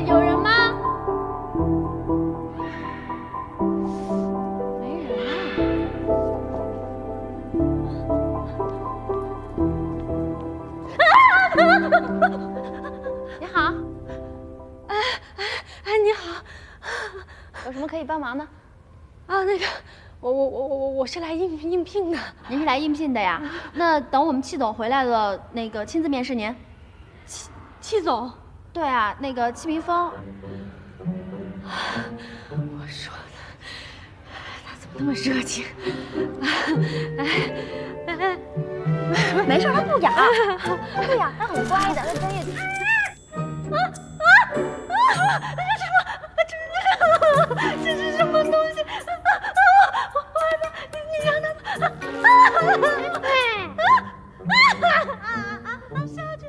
有人嗎？没人啊！你好。你好。有什么可以帮忙的？啊，那个，我是来应聘的。您是来应聘的呀？那等我们戚总回来了，那个亲自面試您。戚总？对啊，那个戚明峰。我说他怎么那么热情？没事，他不痒，不痒，他很乖的，他专业。这是什么东西？我害怕！你让他下去！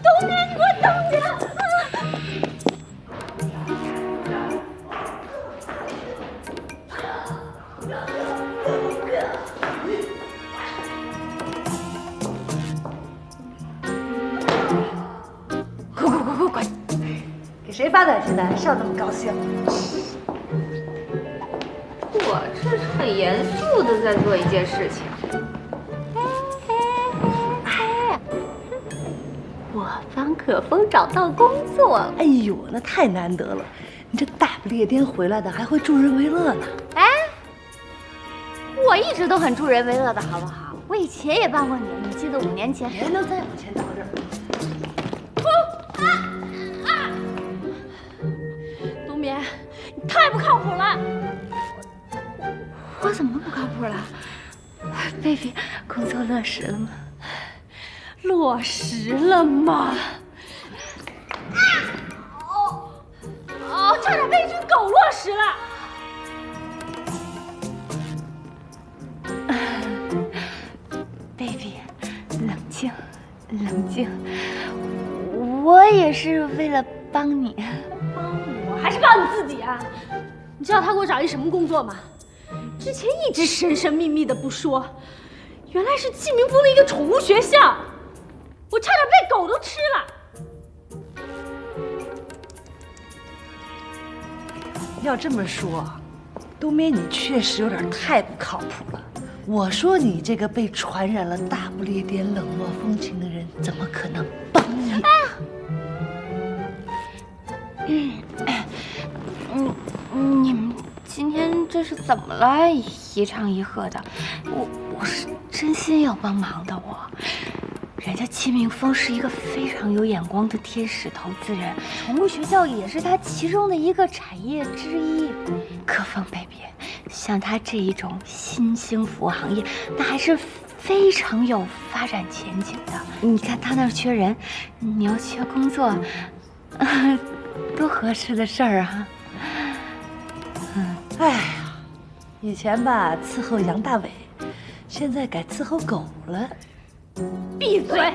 冬天，你给我等着！快！给谁发短信呢？笑那么高兴？我这是很严肃的在做一件事情。我帮可风找到工作了。哎呦，那太难得了！你这大不列顛回来的，还会助人为乐呢。哎，我一直都很助人为乐的，好不好？我以前也帮过你，你记得5年前？别能再往前倒这儿。冬眠，你太不靠谱了！我怎么不靠谱了 ？baby， 工作落实了吗？落实了吗？差点被一群狗落实了。baby， 冷静，冷静。我也是为了帮你。帮我还是帮你自己啊？你知道他给我找一什么工作吗？之前一直神神秘秘的不说，原来是季明峰的一个宠物学校，我差点被狗都吃了。要这么说，冬眠你确實有點太不靠譜了。我說你這個被傳染了大不列顛冷漠風情的人，怎麼可能幫你？你們今天這是怎麼了？一唱一和的，我是真心要幫忙的我。人家戚明峰是一個非常有眼光的天使投資人，寵物學校也是他其中的一個產業之一。可風 baby， 像他這一種新興服務行業，那還是非常有發展前景的。你看他那兒缺人，你要缺工作，多合適的事兒啊！哎呀，以前吧伺候楊大偉，現在改伺候狗了。閉嘴！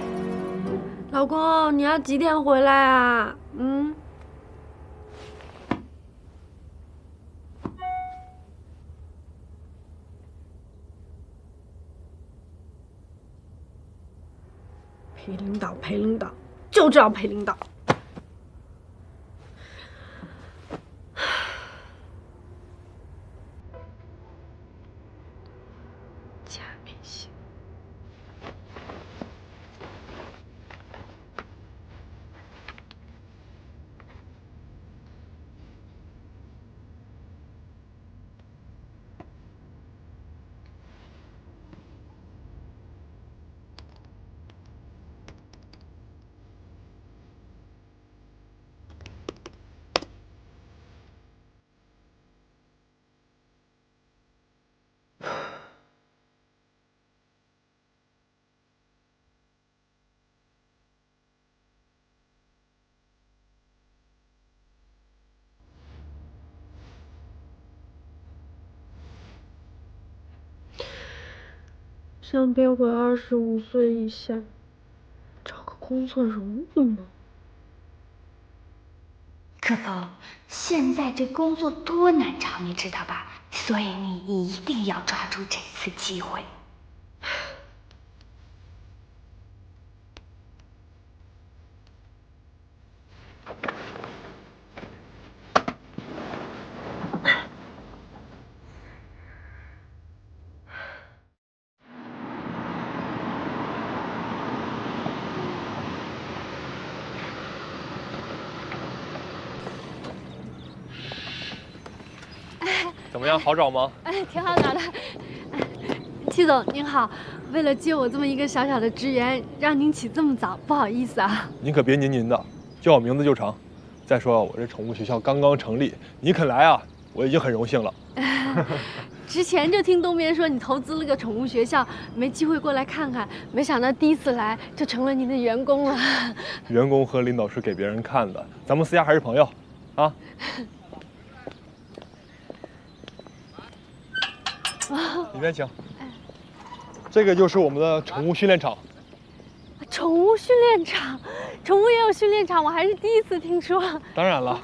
老公，你要幾點回來啊？陪領導，陪領導，就知道陪領導。假明星。想變回25歲以下，找個工作容易嗎？可風，現在這工作多難找，你知道吧？所以你一定要抓住這次機會。么样？好找吗？哎，挺好找的。戚总您好，为了接我这么一个小小的职员，让您起这么早，不好意思啊。您可别您的，叫我名字就成。再说我这宠物学校刚刚成立，你肯来啊，我已经很荣幸了。之前就听东边说你投资了个宠物学校，没机会过来看看，没想到第一次来就成了您的员工了。员工和领导是给别人看的，咱们私下还是朋友，啊。里面请。这个就是我们的宠物训练场。宠物训练场，宠物也有训练场，我还是第一次听说。当然了。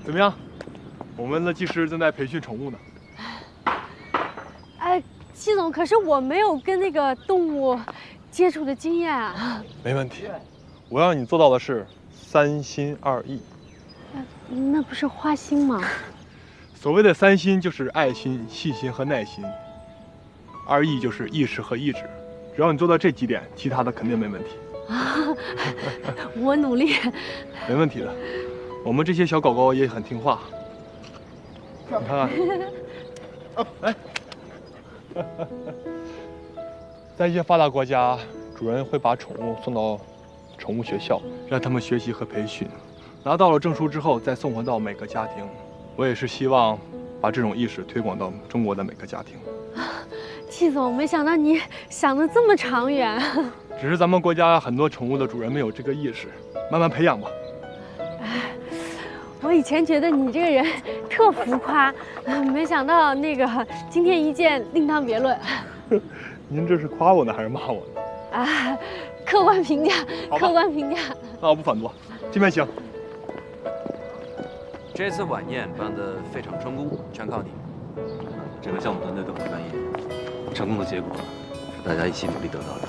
怎么样？我们的技师正在培训宠物呢。哎，戚总，可是我没有跟那个动物接触的经验啊。没问题，我让你做到的是3心2意。那不是花心吗？所谓的3心就是爱心、细心和耐心，2意就是意识和意志。只要你做到这几点，其他的肯定没问题。我努力。没问题的，我们这些小狗狗也很听话。你看看，哎，在一些发达国家，主人会把宠物送到宠物学校，讓他們學習和培訓。拿到了證書之後，再送回到每個家庭。我也是希望把這種意識推廣到中國的每個家庭。戚總，沒想到你想得這麼長遠。只是咱們國家很多寵物的主人沒有這個意識，慢慢培養吧。我以前覺得你這個人特浮誇，沒想到那個今天一見另當別論。您這是誇我呢，還是罵我呢？啊，客觀評價，客觀評價。那我不反駁，這邊請。這次晚宴辦得非常成功，全靠你。整個項目團隊都很專業，成功的結果是大家一起努力得到的。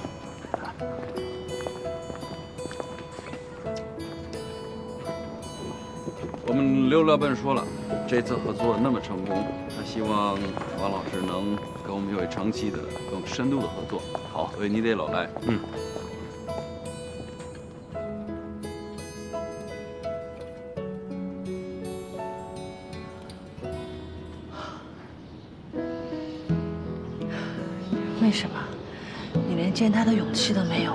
我們劉老闆說了，這次合作那麼成功，他希望王老師能跟我們有長期的、更深度的合作。好，所以你得老來。嗯。為什麼？你連見他的勇氣都沒有？